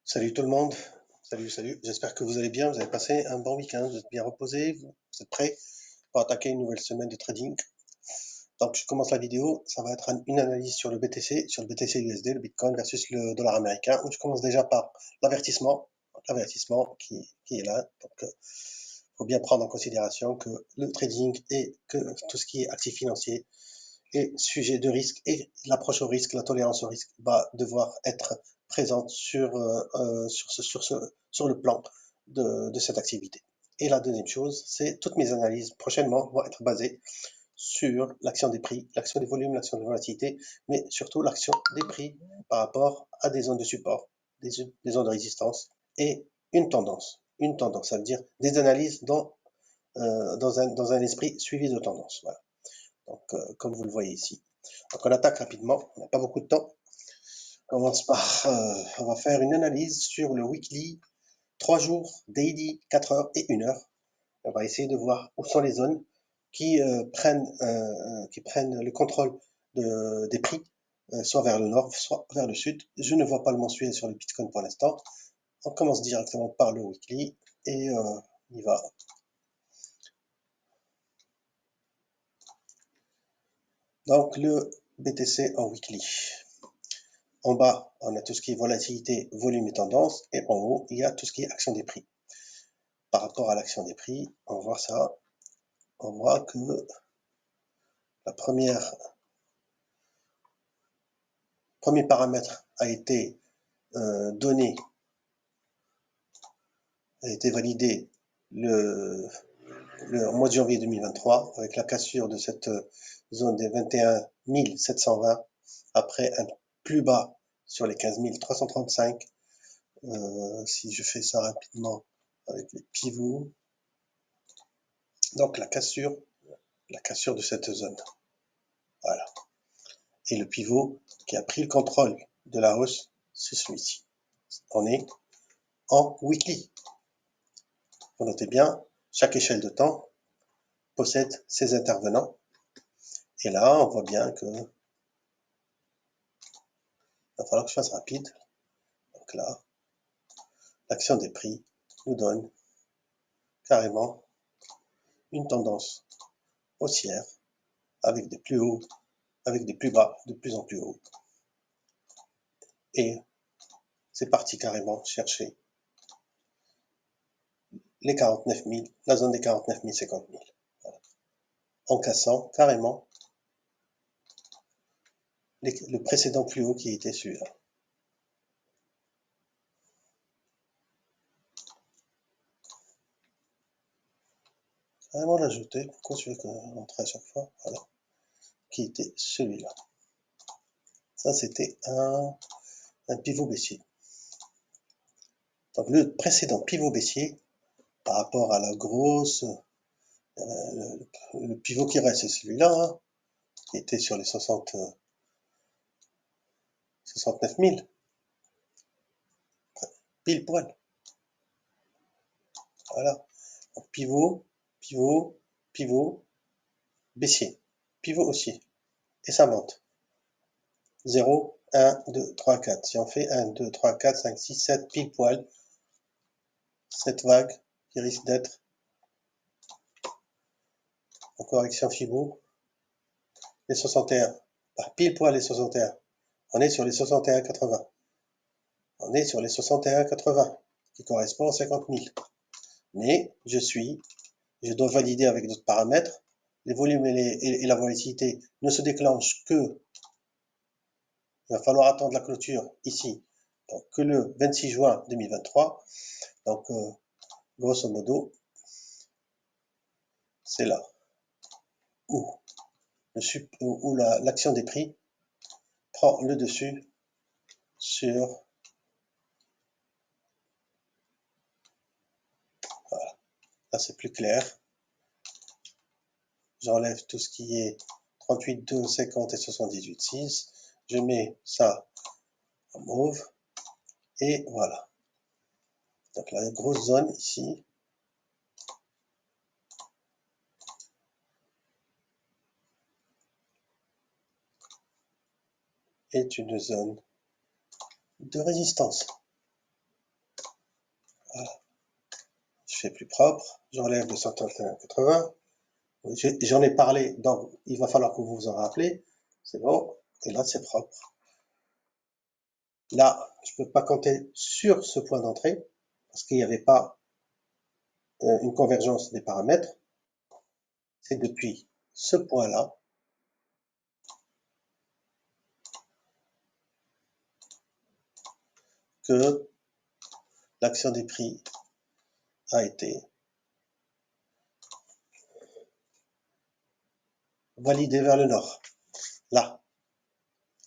Salut tout le monde, salut, j'espère que vous allez bien, vous avez passé un bon week-end, vous êtes bien reposés, vous êtes prêts pour attaquer une nouvelle semaine de trading. Donc je commence la vidéo, ça va être une analyse sur le BTC, sur le BTC USD, le Bitcoin versus le dollar américain. Je commence déjà par l'avertissement qui est là. Donc il faut bien prendre en considération que le trading et que tout ce qui est actif financier est sujet de risque et l'approche au risque, la tolérance au risque va devoir être présente sur le plan de cette activité. Et la deuxième chose, c'est toutes mes analyses prochainement vont être basées sur l'action des prix, l'action des volumes, l'action de volatilité, mais surtout l'action des prix par rapport à des zones de support, des zones de résistance et une tendance. Une tendance, ça veut dire des analyses dans un esprit suivi de tendance. Voilà. Donc, comme vous le voyez ici. Donc, on attaque rapidement, on n'a pas beaucoup de temps. On commence par, on va faire une analyse sur le weekly, 3 jours, daily, 4 heures et 1 heure. On va essayer de voir où sont les zones qui, qui prennent le contrôle des prix, soit vers le nord, soit vers le sud. Je ne vois pas le mensuel sur le Bitcoin pour l'instant. On commence directement par le weekly et on y va. Donc, le BTC en weekly. En bas, on a tout ce qui est volatilité, volume et tendance. Et en haut, il y a tout ce qui est action des prix. Par rapport à l'action des prix, on voit ça. On voit que la premier paramètre a été donné, a été validé le mois de janvier 2023 avec la cassure de cette zone des 21 720 après un plus bas sur les 15 335. Si je fais ça rapidement avec les pivots, donc la cassure de cette zone. Voilà. Et le pivot qui a pris le contrôle de la hausse, c'est celui-ci. On est en weekly. Vous notez bien, chaque échelle de temps possède ses intervenants. Et là, on voit bien que il va falloir que je fasse rapide. Donc là, l'action des prix nous donne carrément une tendance haussière avec des plus hauts, avec des plus bas de plus en plus hauts. Et c'est parti carrément chercher les 49 000, la zone des 49 000, 50 000. Voilà. En cassant carrément le précédent plus haut qui était celui-là. Carrément l'ajouter, pourquoi je vais rentrer à chaque fois, voilà, qui était celui-là. Ça c'était un pivot baissier. Donc le précédent pivot baissier, par rapport à la grosse, le pivot qui reste, c'est celui-là, hein, qui était sur les 69 000, pile poil. Voilà. Donc, pivot, pivot, pivot, baissier, pivot haussier. Et ça monte. 0, 1, 2, 3, 4. Si on fait 1, 2, 3, 4, 5, 6, 7, pile poil, cette vague qui risque d'être en correction Fibo, les 61. Pile poil les 61. On est sur les 61,80. On est sur les 61,80 qui correspond à 50 000. Mais je dois valider avec d'autres paramètres. Les volumes et la volatilité ne se déclenchent que, il va falloir attendre la clôture ici, donc que le 26 juin 2023. Donc, grosso modo, c'est là où, l'action des prix prend le dessus sur, voilà, là c'est plus clair. J'enlève tout ce qui est 38, 2, 50 et 78, 6. Je mets ça en mauve. Et voilà. Donc la grosse zone ici. Est une zone de résistance. Voilà. Je fais plus propre, j'enlève le 131,80. J'en ai parlé, donc il va falloir que vous vous en rappelez. C'est bon, et là c'est propre. Là, je ne peux pas compter sur ce point d'entrée, parce qu'il n'y avait pas une convergence des paramètres. C'est depuis ce point-là que l'action des prix a été validée vers le nord. Là,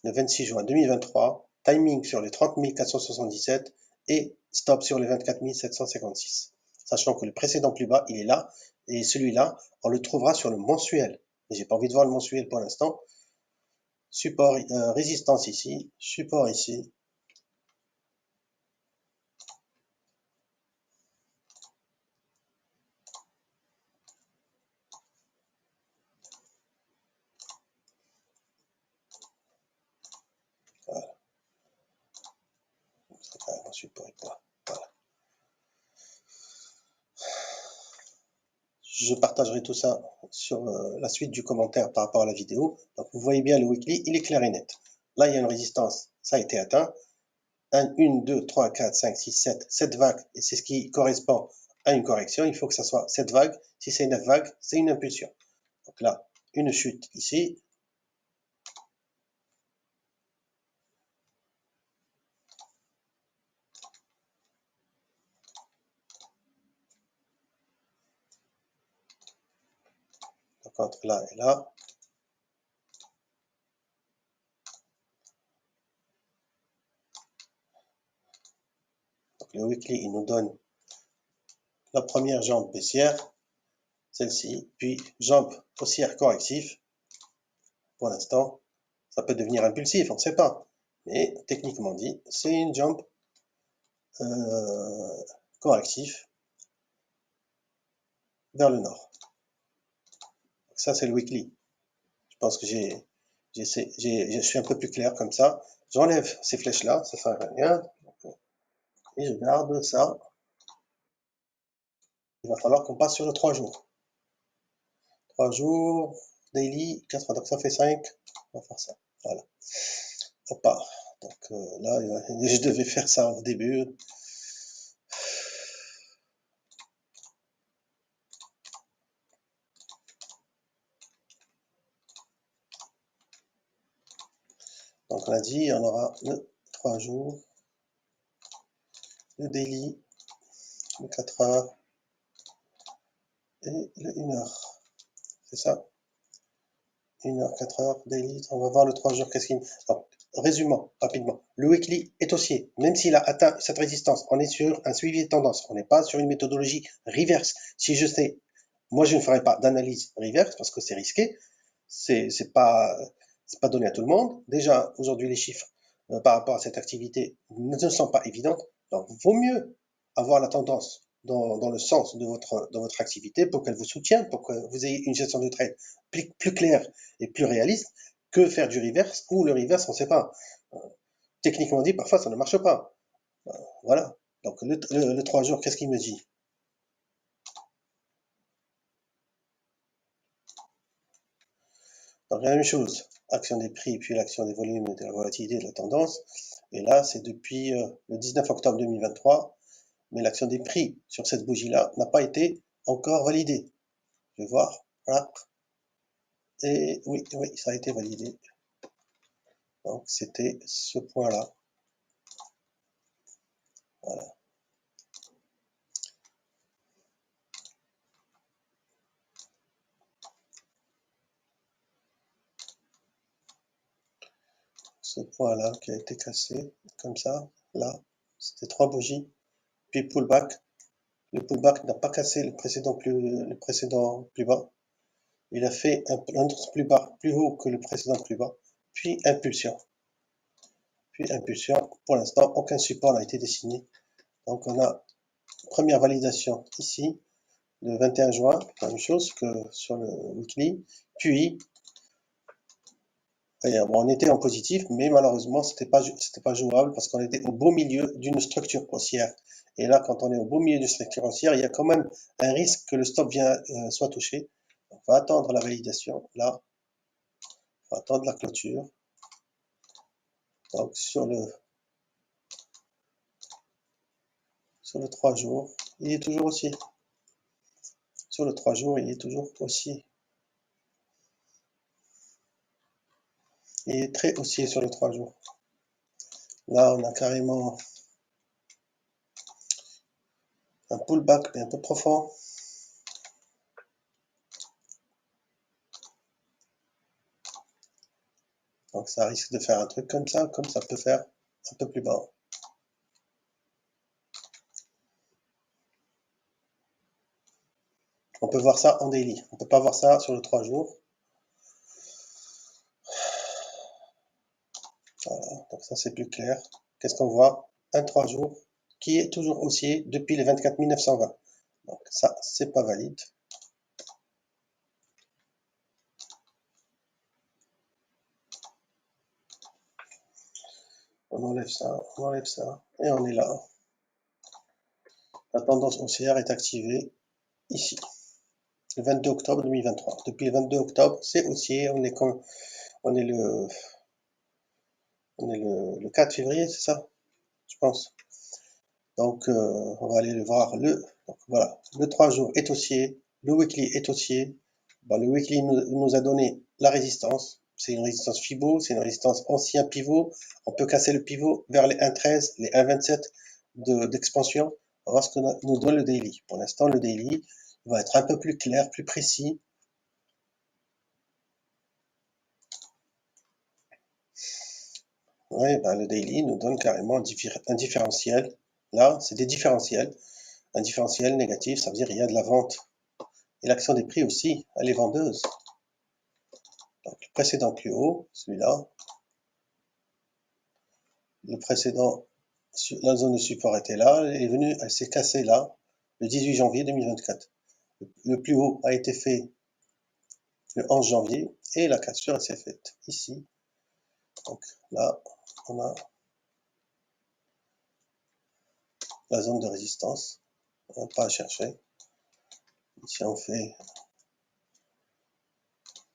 le 26 juin 2023, timing sur les 30 477 et stop sur les 24 756. Sachant que le précédent plus bas, il est là, et celui-là, on le trouvera sur le mensuel. Mais j'ai pas envie de voir le mensuel pour l'instant. Support, résistance ici, support ici. Voilà. Support et poids. Voilà. Je partagerai tout ça sur la suite du commentaire par rapport à la vidéo. Donc vous voyez bien le weekly, il est clair et net. Là, il y a une résistance, ça a été atteint. 1, 2, 3, 4, 5, 6, 7, 7 vagues, et c'est ce qui correspond à une correction. Il faut que ça soit 7 vagues. Si c'est 9 vagues, c'est une impulsion. Donc là, une chute ici. Donc entre là et là. Donc le weekly, il nous donne la première jambe baissière, celle-ci, puis jambe haussière correctif. Pour l'instant, ça peut devenir impulsif, on ne sait pas. Mais techniquement dit, c'est une jambe correctif vers le nord. Donc ça, c'est le weekly. Je pense que je suis un peu plus clair comme ça. J'enlève ces flèches-là, ça sert à rien. Et je garde ça. Il va falloir qu'on passe sur le 3 jours. 3 jours, daily, 4, donc ça fait 5. On va faire ça. Voilà. Hop. Donc là, je devais faire ça au début. Donc on a dit, on aura le 3 jours, le daily, le 4 heures et le 1 heure. C'est ça? 1 heure, 4 heures, daily. On va voir le 3 jours, qu'est-ce qu'il... Donc, résumons rapidement. Le weekly est haussier. Même s'il a atteint cette résistance, on est sur un suivi de tendance. On n'est pas sur une méthodologie reverse. Si je sais, moi je ne ferai pas d'analyse reverse parce que c'est risqué. C'est pas donné à tout le monde. Déjà, aujourd'hui, les chiffres par rapport à cette activité ne sont pas évidentes. Donc, vaut mieux avoir la tendance dans le sens de votre activité pour qu'elle vous soutienne, pour que vous ayez une gestion de trade plus claire et plus réaliste que faire du reverse ou le reverse, on ne sait pas. Techniquement dit, parfois, ça ne marche pas. Voilà. Donc, le 3 jours, qu'est-ce qu'il me dit? Donc, la même chose, action des prix, puis l'action des volumes, de la volatilité, de la tendance. Et là, c'est depuis le 19 octobre 2023, mais l'action des prix sur cette bougie-là n'a pas été encore validée. Je vais voir. Voilà. Et oui, ça a été validé. Donc, c'était ce point-là. Voilà. Ce point-là qui a été cassé, comme ça, là, c'était 3 bougies, puis pullback. Le pullback n'a pas cassé le précédent plus bas. Il a fait un autre plus bas, plus haut que le précédent plus bas, puis impulsion. Puis impulsion. Pour l'instant, aucun support n'a été dessiné. Donc on a première validation ici, le 21 juin, la même chose que sur le weekly. Puis Et, bon, on était en positif, mais malheureusement, c'était pas jouable parce qu'on était au beau milieu d'une structure haussière. Et là, quand on est au beau milieu d'une structure haussière, il y a quand même un risque que le stop soit touché. On va attendre la validation. Là, on va attendre la clôture. Donc, sur le 3 jours, il est toujours haussier. Sur le 3 jours, il est toujours haussier. Il est très haussier sur le 3 jours. Là, on a carrément un pullback, mais un peu profond. Donc ça risque de faire un truc comme ça peut faire un peu plus bas. On peut voir ça en daily. On peut pas voir ça sur le 3 jours. Voilà, donc ça c'est plus clair. Qu'est-ce qu'on voit? Un 3 jours qui est toujours haussier depuis les 24 920. Donc ça, c'est pas valide. On enlève ça, et on est là. La tendance haussière est activée ici, le 22 octobre 2023. Depuis le 22 octobre, c'est haussier. On est le 4 février, c'est ça? Je pense. Donc, on va aller le voir. Donc, voilà, le 3 jours est haussier, le weekly est haussier. Bon, le weekly nous a donné la résistance. C'est une résistance Fibo, c'est une résistance ancien pivot. On peut casser le pivot vers les 1,13, les 1,27 d'expansion. On va voir ce que nous donne le daily. Pour l'instant, le daily va être un peu plus clair, plus précis. Oui, ben, le daily nous donne carrément un différentiel. Là, c'est des différentiels. Un différentiel négatif, ça veut dire qu'il y a de la vente. Et l'action des prix aussi, elle est vendeuse. Donc, le précédent plus haut, celui-là. Le précédent, la zone de support était là, elle s'est cassée là, le 18 janvier 2024. Le plus haut a été fait le 11 janvier et la cassure elle s'est faite ici. Donc là, on a la zone de résistance. On n'a pas à chercher. Ici, on fait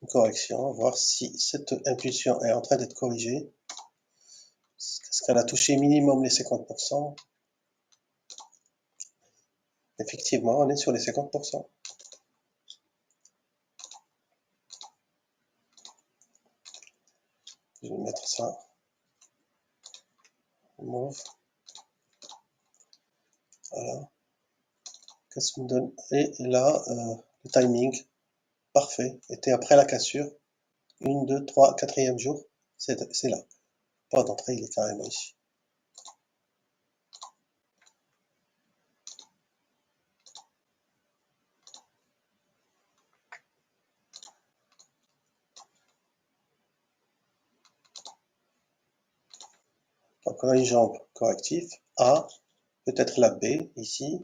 une correction, voir si cette impulsion est en train d'être corrigée. Est-ce qu'elle a touché minimum les 50%? Effectivement, on est sur les 50%. Je vais mettre ça en mauve. Voilà. Qu'est-ce qu'on donne? Et là, le timing, parfait, était après la cassure. 1, 2, 3, quatrième jour, c'est là. Pas d'entrée, il est carrément ici. Donc on a une jambe corrective, A, peut-être la B ici,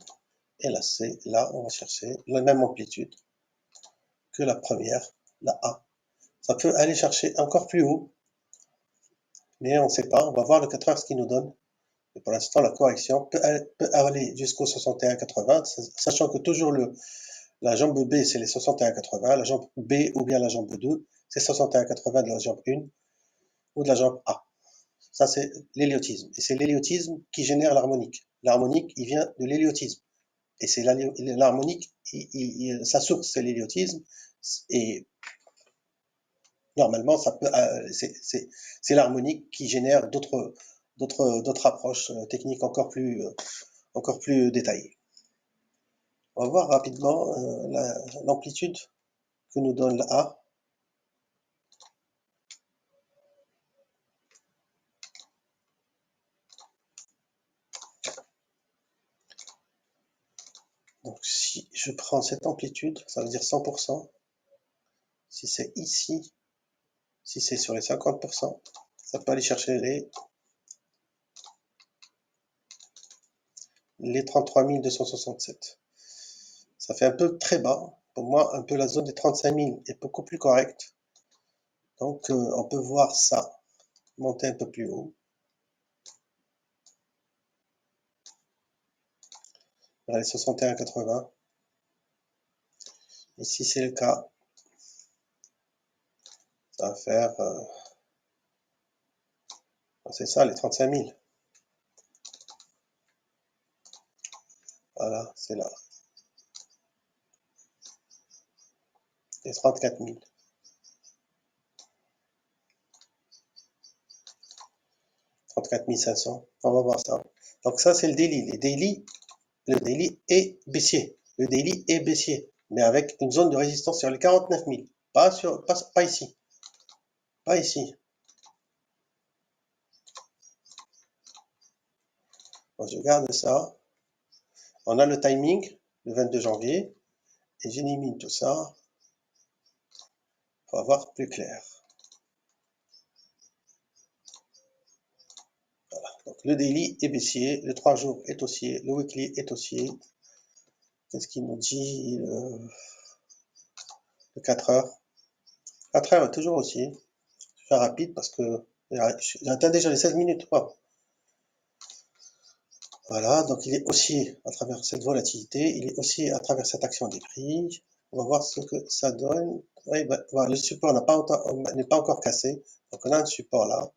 et la C, là, on va chercher la même amplitude que la première, la A. Ça peut aller chercher encore plus haut, mais on ne sait pas. On va voir le 4 heures ce qu'il nous donne. Et pour l'instant, la correction peut aller jusqu'au 61,80, sachant que toujours la jambe B, c'est les 61,80, la jambe B ou bien la jambe 2, c'est 61,80 de la jambe 1 ou de la jambe A. Ça, c'est l'héliotisme. Et c'est l'héliotisme qui génère l'harmonique. L'harmonique, il vient de l'héliotisme. Et c'est l'harmonique, sa source, c'est l'héliotisme. Et normalement, c'est l'harmonique qui génère d'autres approches techniques encore plus détaillées. On va voir rapidement l'amplitude que nous donne la A. Donc si je prends cette amplitude, ça veut dire 100%. Si c'est ici, si c'est sur les 50%, ça peut aller chercher les 33 267. Ça fait un peu très bas. Pour moi, un peu la zone des 35 000 est beaucoup plus correcte Donc, on peut voir ça monter un peu plus haut. Vers les 61,80. Et si c'est le cas, ça va faire, c'est ça, les 35 000. Voilà, c'est là. Les 34 000. 34 500. On va voir ça. Donc ça, c'est le daily. Le daily est baissier. Le daily est baissier. Mais avec une zone de résistance sur les 49 000. Pas ici. Pas ici. Donc, je garde ça. On a le timing, le 22 janvier. Et j'élimine tout ça pour avoir plus clair. Voilà. Donc le daily est baissier. Le 3 jours est haussier. Le weekly est haussier. Qu'est-ce qu'il nous dit le 4 heures? 4 heures est toujours haussier. Je vais faire rapide parce que j'atteins déjà les 16 minutes. Wow. Voilà, donc il est haussier à travers cette volatilité, il est haussier à travers cette action des prix. On va voir ce que ça donne. Oui, ben, voilà, le support n'est pas encore cassé, donc on a un support là.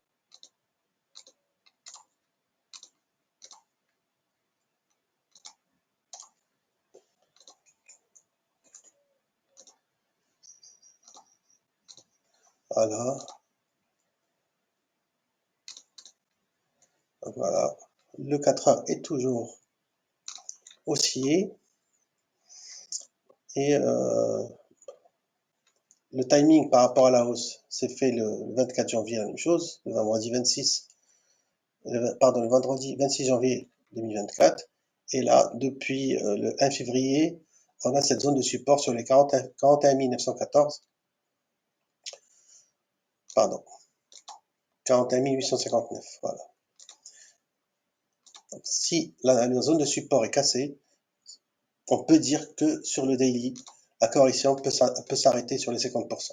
Voilà. Donc voilà. Le 4 heures est toujours haussier. Et le timing par rapport à la hausse, c'est fait le 24 janvier, la même chose, le vendredi 26, pardon, le vendredi 26 janvier 2024. Et là, depuis le 1 février, on a cette zone de support sur les 41 914, pardon, 41 859, voilà. Donc, si la zone de support est cassée, on peut dire que sur le daily, la correction peut s'arrêter sur les 50%.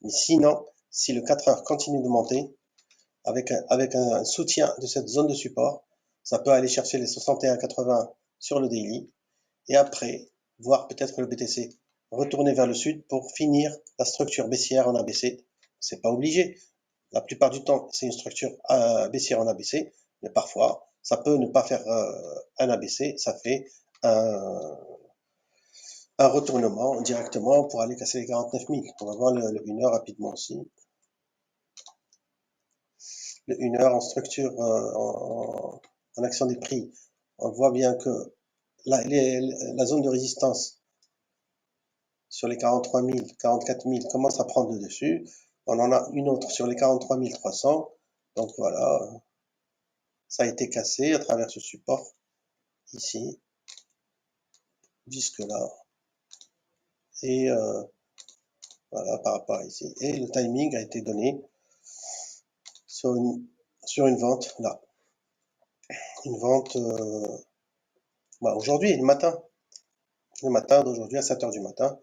Mais sinon, si le 4 heures continue de monter, avec un soutien de cette zone de support, ça peut aller chercher les 61,80 sur le daily, et après, voir peut-être le BTC retourner vers le sud pour finir la structure baissière en ABC. C'est pas obligé. La plupart du temps, c'est une structure baissière en ABC, mais parfois, ça peut ne pas faire un ABC, ça fait un retournement directement pour aller casser les 49 000. On va voir le 1 heure rapidement aussi. Le 1 heure en structure, en action des prix, on voit bien que la zone de résistance sur les 43 000, 44 000 commence à prendre le dessus. On en a une autre sur les 43 300. Donc voilà, ça a été cassé à travers ce support ici, jusque là. Et voilà, par rapport à ici. Et le timing a été donné sur une vente là. Une vente aujourd'hui, le matin d'aujourd'hui à 7 heures du matin,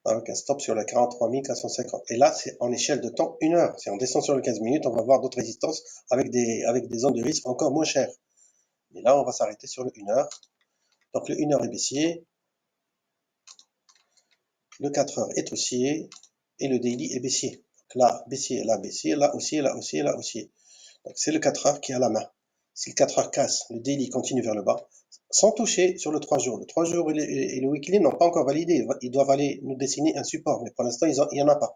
avec un stop sur la 43 450. Et là, c'est en échelle de temps 1 heure. Si on descend sur le 15 minutes, on va voir d'autres résistances avec des zones de risque encore moins chères. Mais là, on va s'arrêter sur le 1 heure. Donc le 1 heure est baissier, le 4 heures est haussier, et le daily est baissier. Donc là, baissier, là, baissier, là, haussier, là, haussier, là, haussier. Donc c'est le 4 heures qui a la main. Si le 4 heures casse, le daily continue vers le bas, sans toucher sur le 3 jours. Le 3 jours et le weekly n'ont pas encore validé. Ils doivent aller nous dessiner un support, mais pour l'instant, il n'y en a pas.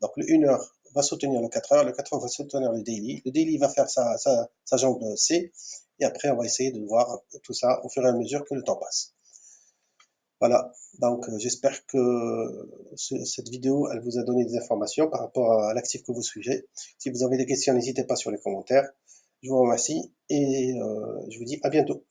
Donc le 1 heure va soutenir le 4 heures, le 4 heures va soutenir le daily va faire sa jambe C, et après on va essayer de voir tout ça au fur et à mesure que le temps passe. Voilà, donc j'espère que cette vidéo, elle vous a donné des informations par rapport à l'actif que vous suivez. Si vous avez des questions, n'hésitez pas sur les commentaires. Je vous remercie et je vous dis à bientôt.